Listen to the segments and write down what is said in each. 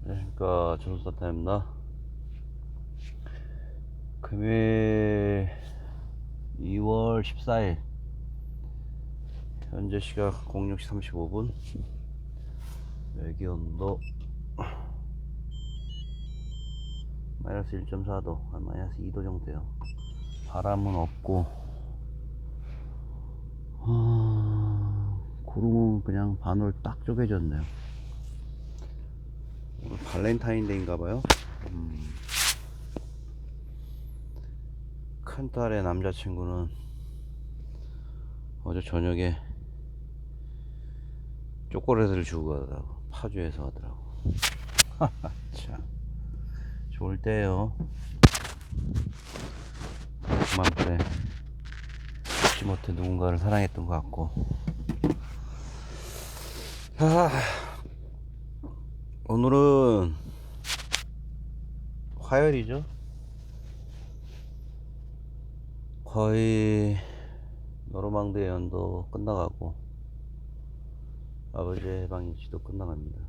안녕하십니까, 조선사타입니다. 금요일 2월 14일 현재 시각 06시 35분. 외기온도 마이너스 1.4도, 마이너스 2도 정도요. 바람은 없고, 구름은 그냥 반으로 딱 쪼개졌네요. 오늘 발렌타인데이인가봐요. 큰딸의 남자친구는 어제 저녁에 초콜릿을 주고 가더라고. 파주에서 하더라고. 참 좋을 때요. 그만큼에 잊지 못해 누군가를 사랑했던 것 같고. 오늘은 화요일이죠. 거의 노루망대 연도 끝나가고 아버지의 해방일지도 끝나갑니다.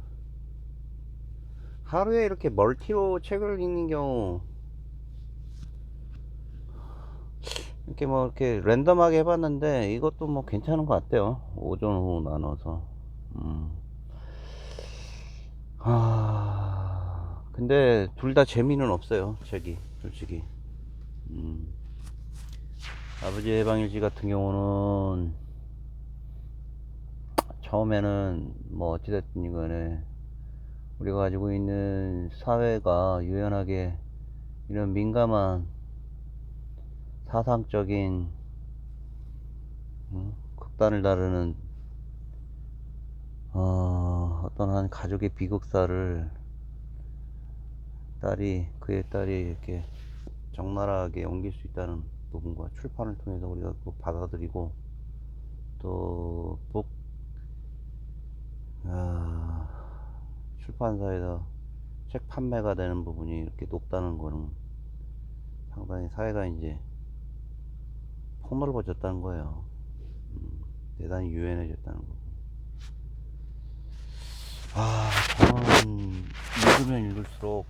하루에 이렇게 멀티로 책을 읽는 경우 이렇게 뭐 이렇게 랜덤하게 해봤는데 이것도 뭐 괜찮은 것 같아요. 오전 오후 나눠서. 근데 둘 다 재미는 없어요, 책이 솔직히. 아버지의 해방일지 같은 경우는 처음에는 뭐 어찌됐든 간에 우리가 가지고 있는 사회가 유연하게 이런 민감한 사상적인 극단을 다루는 어떤 한 가족의 비극사를 그의 딸이 이렇게 적나라하게 옮길 수 있다는 부분과 출판을 통해서 우리가 그거 받아들이고 또 출판사에서 책 판매가 되는 부분이 이렇게 높다는 거는 상당히 사회가 이제 폭넓어졌다는 거예요. 대단히 유연해졌다는 거. 저는 읽으면 읽을수록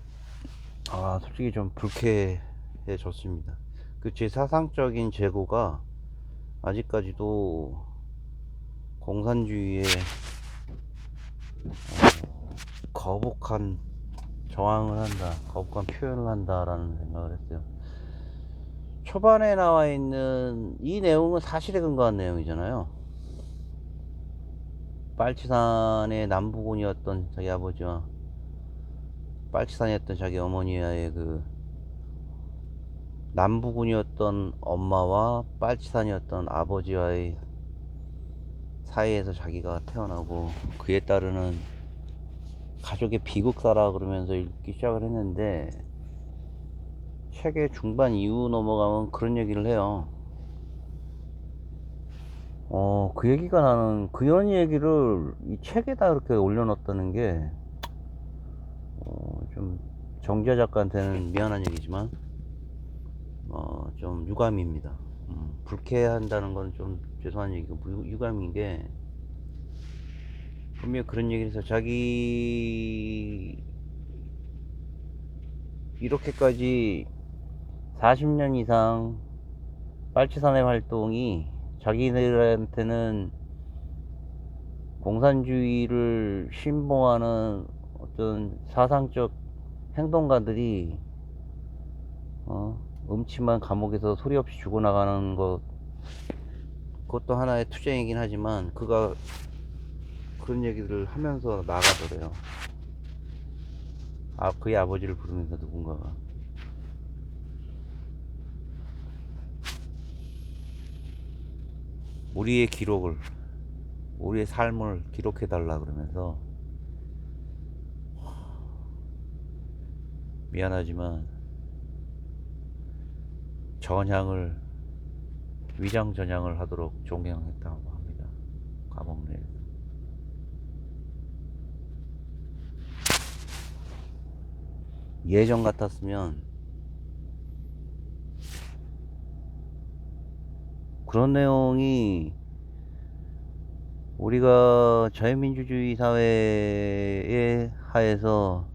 솔직히 좀 불쾌해졌습니다. 그 제 사상적인 재고가 아직까지도 공산주의에 거북한 저항을 한다, 거북한 표현을 한다라는 생각을 했어요. 초반에 나와 있는 이 내용은 사실에 근거한 내용이잖아요. 빨치산의 남부군이었던 자기 아버지와 빨치산이었던 자기 어머니와의 그 남부군이었던 엄마와 빨치산이었던 아버지와의 사이에서 자기가 태어나고 그에 따르는 가족의 비극사라 그러면서 읽기 시작을 했는데 책의 중반 이후 넘어가면 그런 얘기를 해요. 그 얘기가 나는 그런 얘기를 이 책에다 이렇게 올려놨다는 게 좀 정지아 작가한테는 미안한 얘기지만 좀 유감입니다. 불쾌한다는 건 좀 죄송한 얘기고 유감인 게 분명히 그런 얘기를 해서 자기 이렇게까지 40년 이상 빨치산의 활동이 자기들한테는 공산주의를 신봉하는 어떤 사상적 행동가들이 음침한 감옥에서 소리 없이 죽어나가는 그것도 하나의 투쟁이긴 하지만 그가 그런 얘기를 하면서 나가더래요. 그의 아버지를 부르면서 누군가가 우리의 기록을, 우리의 삶을 기록해달라 그러면서 미안하지만 위장 전향을 하도록 종행했다고 합니다. 감옥 내에서. 예전 같았으면 그런 내용이 우리가 자유민주주의 사회에 하에서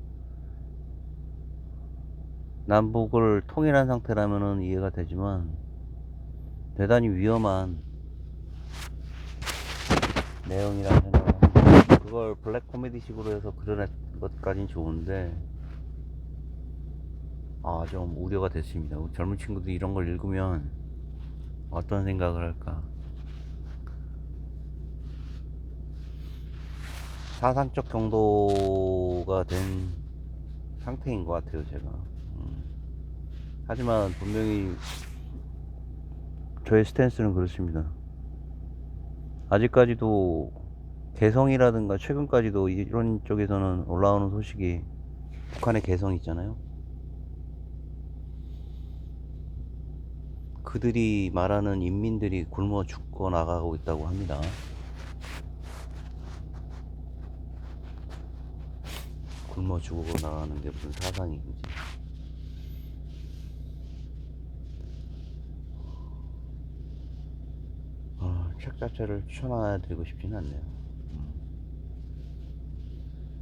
남북을 통일한 상태라면은 이해가 되지만 대단히 위험한 내용이라는 생각을 합니다. 그걸 블랙 코미디 식으로 해서 그려낸 것까진 좋은데 좀 우려가 됐습니다. 젊은 친구들이 이런 걸 읽으면 어떤 생각을 할까. 사상적 경도가 된 상태인 것 같아요, 제가. 하지만 분명히 저의 스탠스는 그렇습니다. 아직까지도 개성이라든가 최근까지도 이런 쪽에서는 올라오는 소식이 북한의 개성 있잖아요. 그들이 말하는 인민들이 굶어 죽고 나가고 있다고 합니다. 굶어 죽고 나가는 게 무슨 사상인지. 책 자체를 추천해드리고 싶지는 않네요.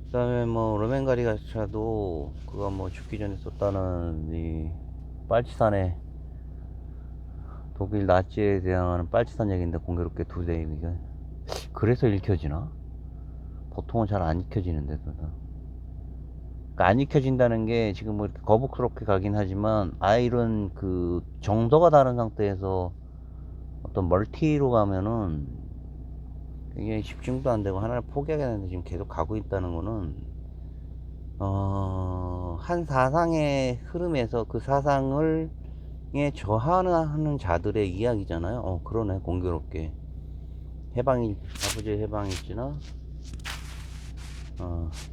그 다음에 뭐 로맨가리 가차도 그거 뭐 죽기 전에 썼다는 이 빨치산에 독일 나치에 대항하는 빨치산 얘기인데 공교롭게 두 대이가 그래서 읽혀지나? 보통은 잘 안 읽혀지는데 그러니까 안 읽혀진다는 게 지금 뭐 이렇게 거북스럽게 가긴 하지만 이런 그 정서가 다른 상태에서 어떤 멀티로 가면은 굉장히 집중도 안 되고 하나를 포기하게 되는데 지금 계속 가고 있다는 거는 한 사상의 흐름에서 그 사상을 저하하는 자들의 이야기잖아요. 그러네. 공교롭게 아버지의 해방일지나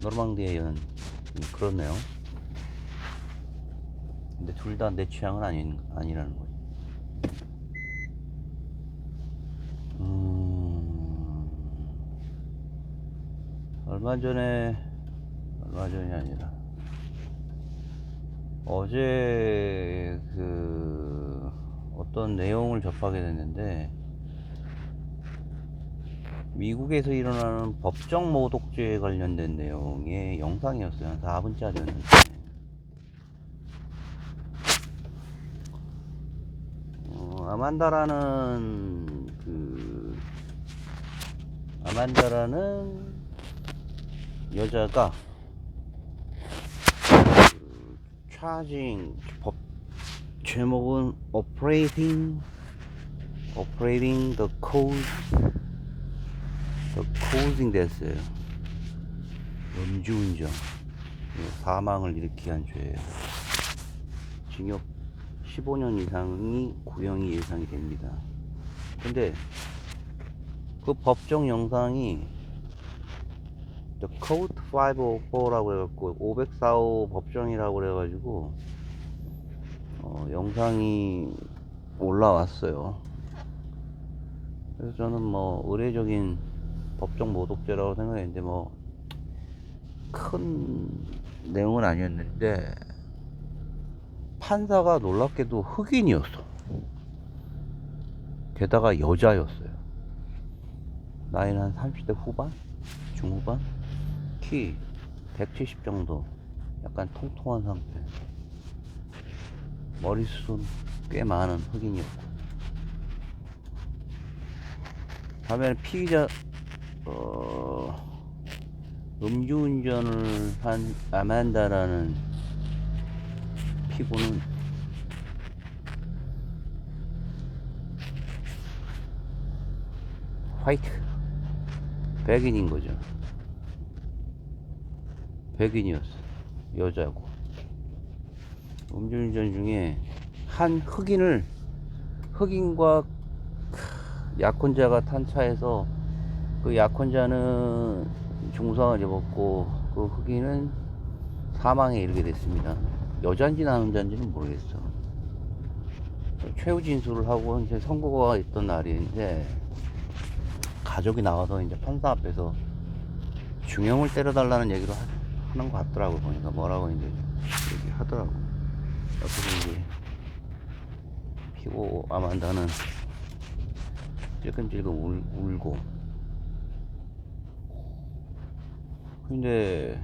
노르망디의 연 그렇네요. 근데 둘 다 내 취향은 아니라는 거지. 얼마 전이 아니라 어제 그 어떤 내용을 접하게 됐는데 미국에서 일어나는 법정 모독죄에 관련된 내용의 영상이었어요. 한 4분짜리였는데 아만다라는 여자가 차징 법 제목은 Operating the Causing Death예요. 음주운전 사망을 일으키게 한 죄예요. 징역 15년 이상이 구형이 예상이 됩니다. 근데 그 법정 영상이 The Code 504라고 해갖고 504호 법정이라고 그래가지고 영상이 올라왔어요. 그래서 저는 뭐 의례적인 법정 모독죄라고 생각했는데 뭐 큰 내용은 아니었는데 판사가 놀랍게도 흑인이었어. 게다가 여자였어요. 나이는 한 30대 후반? 중후반? 키 170 정도. 약간 통통한 상태. 머리숱은 꽤 많은 흑인이었고. 다음에는 피의자 음주운전을 한 아만다라는 피고는 화이트 백인인 거죠. 백인이었어. 여자고. 음주운전 중에 한 흑인과 약혼자가 탄 차에서 그 약혼자는 중상을 입었고 그 흑인은 사망에 이르게 됐습니다. 여자인지 남자인지는 모르겠어. 최후 진술을 하고 이제 선고가 있던 날인데 가족이 나와서 이제 판사 앞에서 중형을 때려달라는 얘기를 하는 것 같더라고. 보니까 뭐라고 이제 얘기하더라고. 옆에서 이제 피고 아만다는 찔끔찔끔 울고. 근데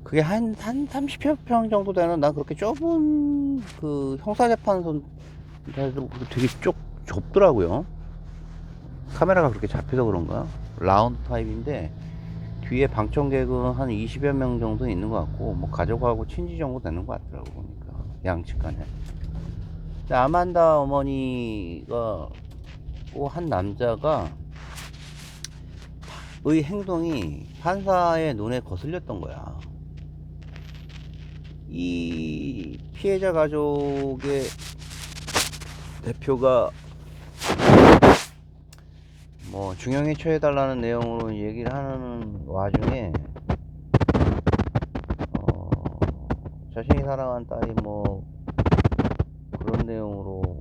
그게 한 30여 평 정도 되는, 난 그렇게 좁은 그 형사재판소도 되게 좁더라고요. 카메라가 그렇게 잡혀서 그런가? 라운드 타입인데, 뒤에 방청객은 한 20여 명 정도 있는 것 같고, 뭐 가족하고 친지 정도 되는 것 같더라고, 보니까. 양측 간에. 근데 아만다 어머니가, 또 한 남자가, 의 행동이 판사의 눈에 거슬렸던 거야. 이 피해자 가족의 대표가 뭐 중형에 처해달라는 내용으로 얘기를 하는 와중에 자신이 사랑한 딸이 뭐 그런 내용으로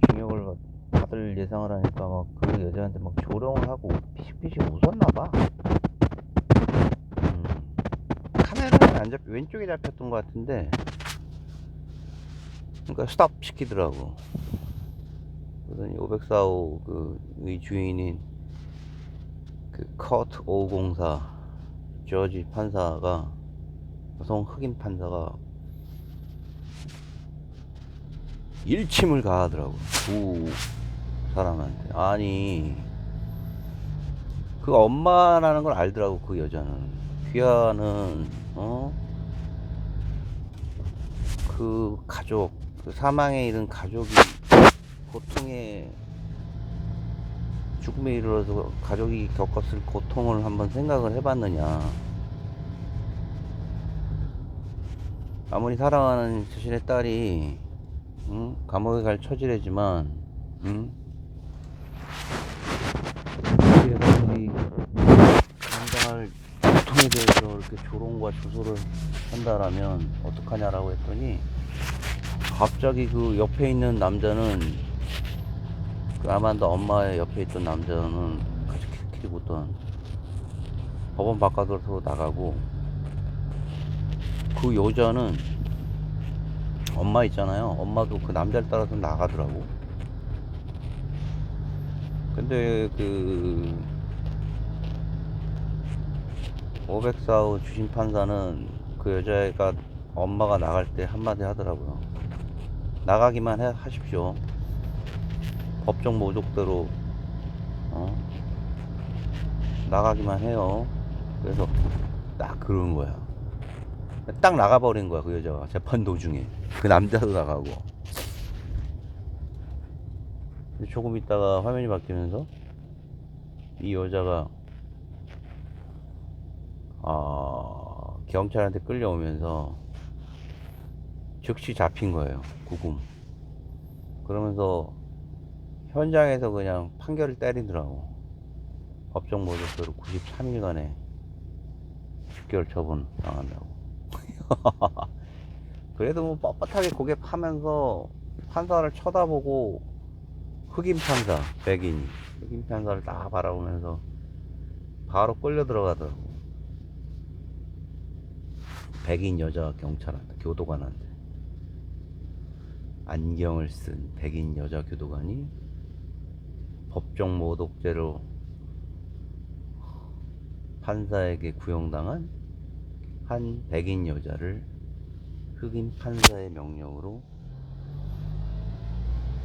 징역을 받을 예상을 하니까 막 그 여자한테 막 조롱을 하고 피식피식 웃었나봐. 카메라는 안 왼쪽에 잡혔던 것 같은데, 그러니까 스탑 시키더라고. 그러더니 504호 의 주인인 그 커트 504 저지 판사가, 여성 흑인 판사가 일침을 가하더라고, 두 사람한테. 아니, 그 엄마라는 걸 알더라고, 그 여자는. 귀하는 그 가족, 그 사망에 이른 가족이 고통에, 죽음에 이르러서 가족이 겪었을 고통을 한번 생각을 해봤느냐. 아무리 사랑하는 자신의 딸이 감옥에 갈 처지래지만, 우리 가족이 감당할 고통에 대해서 이렇게 조롱과 조소를 한다라면 어떡하냐라고 했더니, 갑자기 그 옆에 있는 남자는, 그 아만다 엄마의 옆에 있던 남자는 같이 키리키리 붙던 법원 바깥으로 나가고, 그 여자는, 엄마 있잖아요, 엄마도 그 남자를 따라서 나가더라고. 근데 그 504호 주심 판사는 그 여자가, 엄마가 나갈 때 한마디 하더라고요. 나가기만 하십시오. 법정 모독대로 나가기만 해요. 그래서 딱 그러는 거야. 딱 나가버린 거야, 그 여자가. 재판 도중에 그 남자도 나가고. 조금 있다가 화면이 바뀌면서 이 여자가 경찰한테 끌려오면서 즉시 잡힌 거예요, 구금. 그러면서 현장에서 그냥 판결을 때리더라고. 법정 모독죄로 93일간의 집결 처분 당한다고. 그래도 뭐 뻣뻣하게 고개 파면서 판사를 쳐다보고, 흑인 판사, 흑인 판사를 딱 바라보면서 바로 끌려 들어가더라고. 백인 여자 경찰한테, 교도관한테. 안경을 쓴 백인 여자 교도관이 법정 모독죄로 판사에게 구형당한 한 백인 여자를 흑인 판사의 명령으로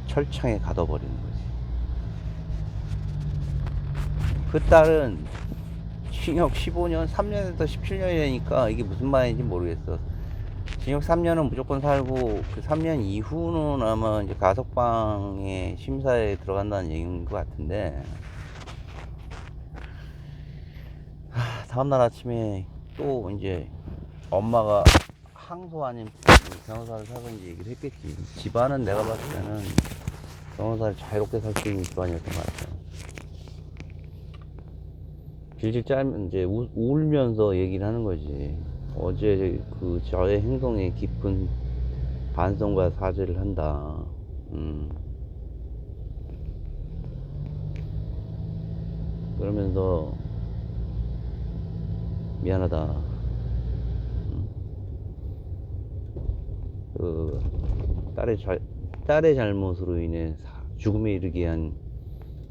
철창에 가둬버리는 거지. 그 딸은 징역 15년, 3년에서 17년이니까 이게 무슨 말인지 모르겠어. 징역 3년은 무조건 살고, 그 3년 이후는 아마 이제 가석방의 심사에 들어간다는 얘기인 것 같은데, 다음날 아침에 또 이제 엄마가 항소 아닌 변호사를 사든지 얘기를 했겠지. 집안은 내가 봤을 때는 변호사를 자유롭게 살 수 있는 집안이었던 것 같아요. 질질 짜면 이제 울면서 얘기를 하는 거지. 어제 그 저의 행동에 깊은 반성과 사죄를 한다. 그러면서 미안하다. 그 딸의 잘못으로 인해 죽음에 이르게 한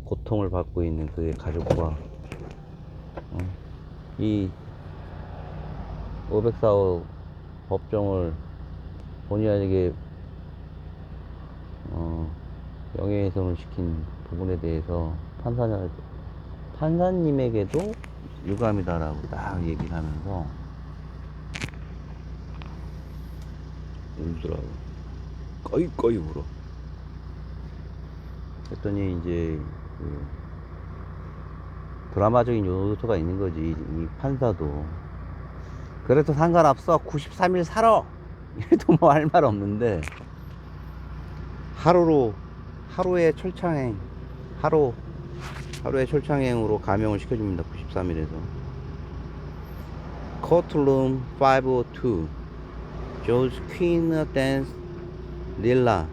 고통을 받고 있는 그의 가족과 이 504호 법정을 본의 아니게 명예훼손을 시킨 부분에 대해서 판사님에게도 유감이다라고 딱 얘기를 하면서 울더라고. 꺼이 울어. 그랬더니 이제 그 드라마적인 요소가 있는 거지. 이 판사도 그래도 상관없어 93일 살아 이래도 뭐 할 말 없는데, 하루의 철창행, 하루의 철창행으로 감형을 시켜줍니다. 93일에서. 코트룸 502 조지 퀴나댄스 릴라.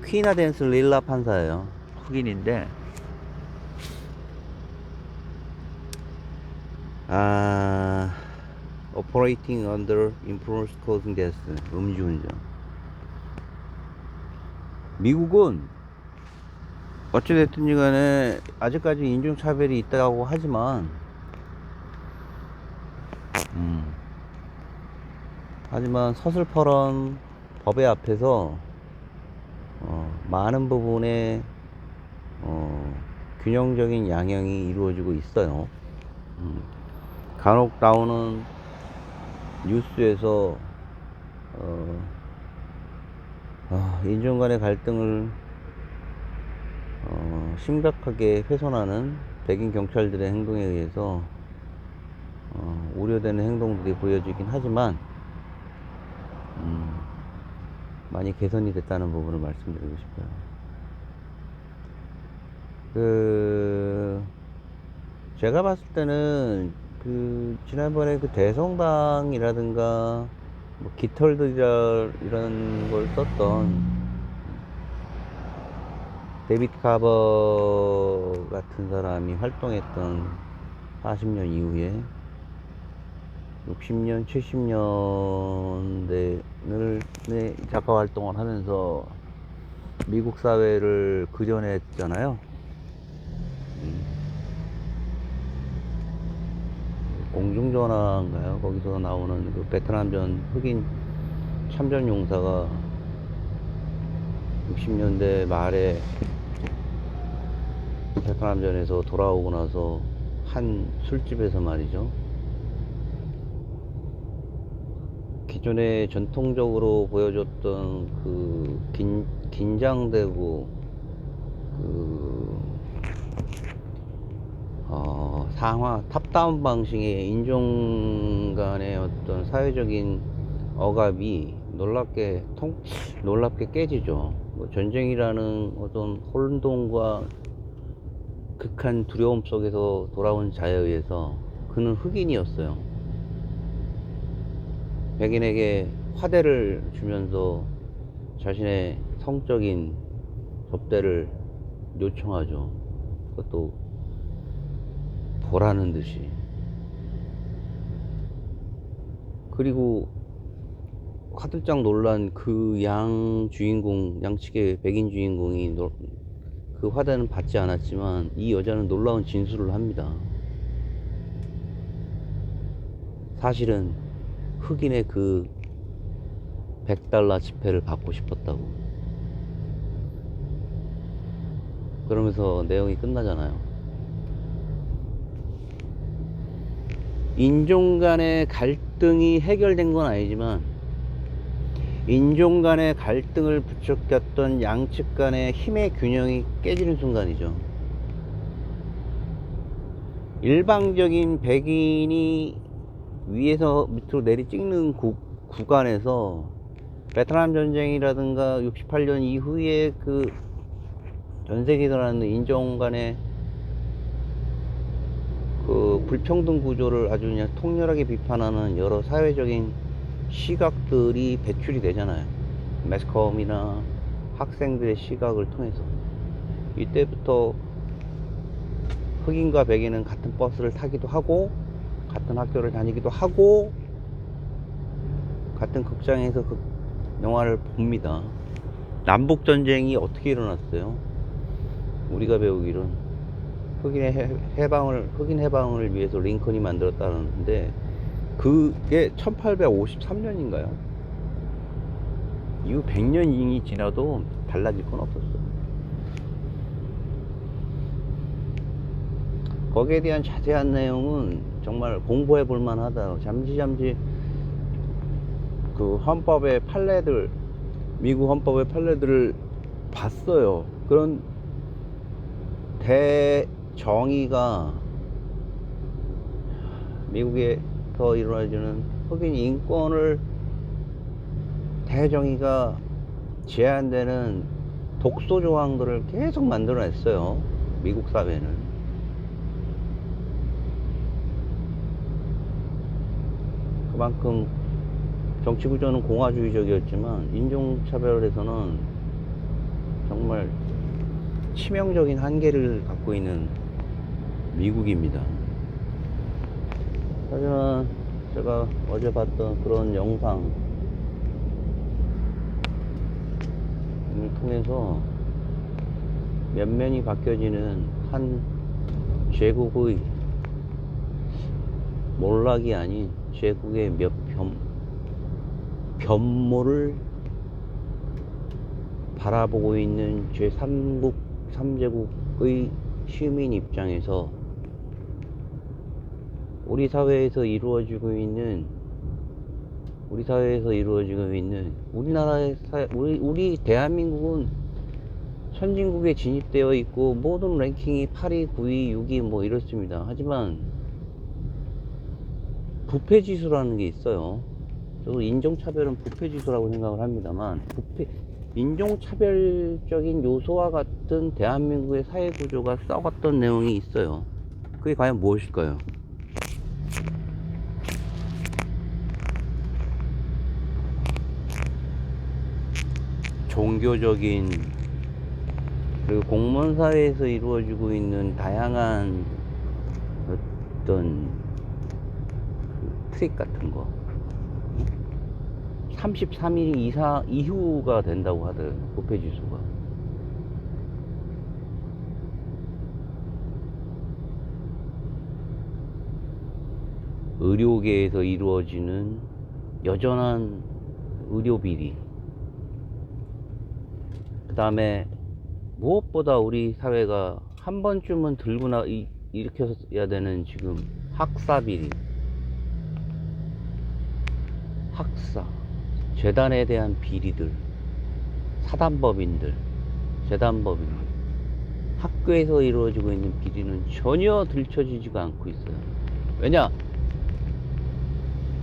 퀴나댄스 릴라 판사예요. 흑인인데 operating under influence causing death, 음주운전. 미국은 어찌됐든 간에 아직까지 인종차별이 있다고 하지만 서슬퍼런 법의 앞에서 많은 부분에 균형적인 양형이 이루어지고 있어요. 간혹 나오는 뉴스에서 인종 간의 갈등을 심각하게 훼손하는 백인 경찰들의 행동에 의해서 우려되는 행동들이 보여지긴 하지만 많이 개선이 됐다는 부분을 말씀드리고 싶어요. 제가 봤을 때는 지난번에 대성당이라든가 뭐 깃털들이라 이런 걸 썼던 데이비드 카버 같은 사람이 활동했던 40년 이후에 60년, 70년대를 작가 활동을 하면서 미국 사회를 그려냈잖아요. 공중전화인가요? 거기서 나오는 그 베트남전 흑인 참전 용사가 60년대 말에 베트남전에서 돌아오고 나서 한 술집에서 말이죠, 기존에 전통적으로 보여줬던 긴장되고 탑다운 방식의 인종 간의 어떤 사회적인 억압이 놀랍게 깨지죠. 전쟁이라는 어떤 혼돈과 극한 두려움 속에서 돌아온 자에 의해서, 그는 흑인이었어요. 백인에게 화대를 주면서 자신의 성적인 접대를 요청하죠. 그것도 보라는 듯이. 그리고 화들짝 놀란 그 양측의 백인 주인공이 그 화대는 받지 않았지만 이 여자는 놀라운 진술을 합니다. 사실은 흑인의 그 $100 지폐를 받고 싶었다고. 그러면서 내용이 끝나잖아요. 인종 간의 갈등이 해결된 건 아니지만 인종 간의 갈등을 부추겼던 양측 간의 힘의 균형이 깨지는 순간이죠. 일방적인 백인이 위에서 밑으로 내리 찍는 구간에서 베트남 전쟁이라든가 68년 이후에 그 전세계에 일어나는 인종 간의 그 불평등 구조를 아주 그냥 통렬하게 비판하는 여러 사회적인 시각들이 배출이 되잖아요. 매스컴이나 학생들의 시각을 통해서. 이때부터 흑인과 백인은 같은 버스를 타기도 하고, 같은 학교를 다니기도 하고, 같은 극장에서 그 영화를 봅니다. 남북전쟁이 어떻게 일어났어요? 우리가 배우기론 흑인 해방을 위해서 링컨이 만들었다는데, 그게 1853년인가요? 이후 100년이 지나도 달라질 건 없었어. 거기에 대한 자세한 내용은 정말 공부해 볼 만하다. 잠시 그 헌법의 판례들, 미국 헌법의 판례들을 봤어요. 그런 대정의가 미국에서 이루어지는 흑인 인권을 대정의가 제한되는 독소 조항들을 계속 만들어냈어요. 미국 사회는. 그만큼 정치 구조는 공화주의적이었지만 인종차별에서는 정말 치명적인 한계를 갖고 있는 미국입니다. 하지만 제가 어제 봤던 그런 영상을 통해서 면면이 바뀌어지는 한 제국의 몰락이 아닌 제국의 몇 변모를 바라보고 있는 제3국 3제국의 시민 입장에서 우리 사회에서 이루어지고 있는 우리나라의 우리 대한민국은 선진국에 진입되어 있고 모든 랭킹이 8위, 9위, 6위 뭐 이렇습니다. 하지만 부패지수라는 게 있어요. 저도 인종차별은 부패지수라고 생각을 합니다만, 인종차별적인 요소와 같은 대한민국의 사회구조가 썩었던 내용이 있어요. 그게 과연 무엇일까요? 종교적인, 그리고 공무원사회에서 이루어지고 있는 다양한 어떤 트릭 같은 거. 33일 이후가 된다고 하더라고요, 부패지수가. 의료계에서 이루어지는 여전한 의료비리, 그 다음에 무엇보다 우리 사회가 한 번쯤은 들고 일으켜야 되는 지금 학사비리, 재단에 대한 비리들, 사단법인들, 재단법인들, 학교에서 이루어지고 있는 비리는 전혀 들춰지지가 않고 있어요. 왜냐?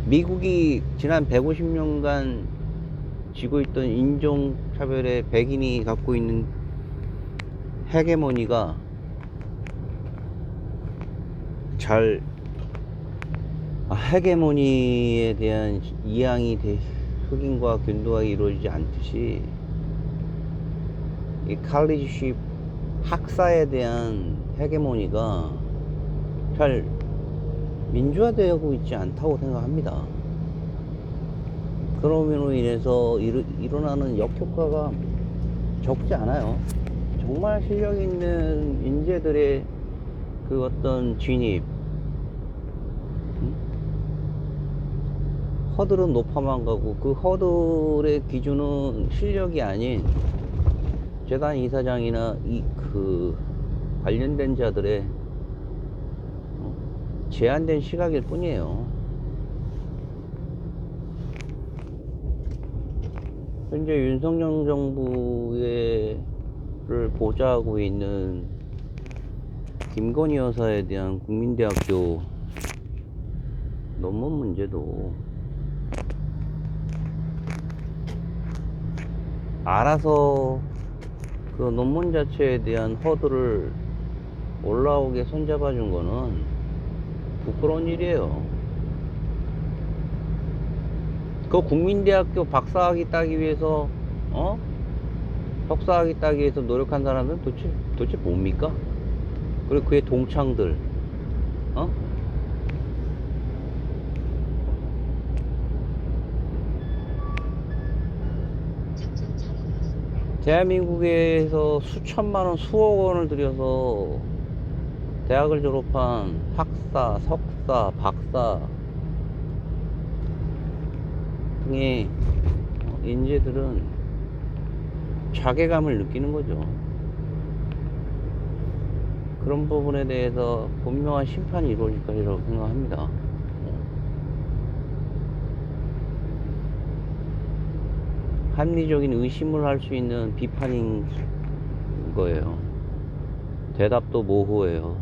미국이 지난 150년간 지고 있던 인종차별의 백인이 갖고 있는 헤게모니가 헤게모니에 대한 이양이 흑인과 균등하게 이루어지지 않듯이 이 칼리지십 학사에 대한 헤게모니가 잘 민주화되고 있지 않다고 생각합니다. 그럼으로 인해서 일어나는 역효과가 적지 않아요. 정말 실력 있는 인재들의 그 어떤 진입, 허들은 높아만 가고, 그 허들의 기준은 실력이 아닌 재단 이사장이나 그 관련된 자들의 제한된 시각일 뿐이에요. 현재 윤석열 정부를 보좌하고 있는 김건희 여사에 대한 국민대학교 논문 문제도 알아서 그 논문 자체에 대한 허들을 올라오게 손잡아 준 거는 부끄러운 일이에요. 그 국민대학교 박사학위 따기 위해서 석사학위 따기 위해서 노력한 사람들은 도대체 뭡니까? 그리고 그의 동창들, 대한민국에서 수천만원, 수억원을 들여서 대학을 졸업한 학사, 석사, 박사, 등의 인재들은 자괴감을 느끼는 거죠. 그런 부분에 대해서 분명한 심판이 이루어질 것이라고 생각합니다. 합리적인 의심을 할 수 있는 비판인 거예요. 대답도 모호해요.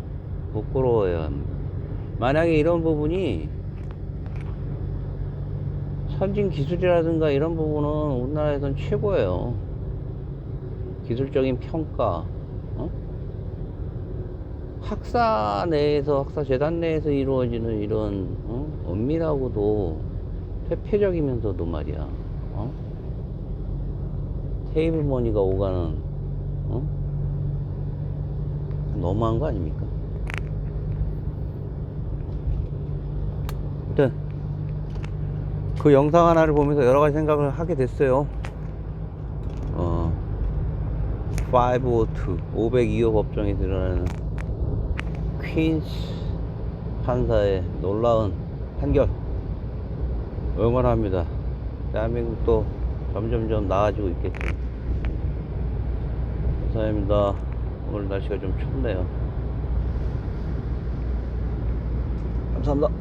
부끄러워해야 합니다. 만약에 이런 부분이 선진 기술이라든가 이런 부분은 우리나라에선 최고예요. 기술적인 평가, 학사 내에서, 학사 재단 내에서 이루어지는 이런 엄밀하고도 퇴폐적이면서도 말이야, 테이블 머니가 오가는, 너무한 거 아닙니까? 아무튼 그 영상 하나를 보면서 여러 가지 생각을 하게 됐어요. 502 502호 법정에 드러나는 퀸스 판사의 놀라운 판결 응원합니다. 대한민국도 점점점 나아지고 있겠죠. 감사합니다. 오늘 날씨가 좀 춥네요. 감사합니다.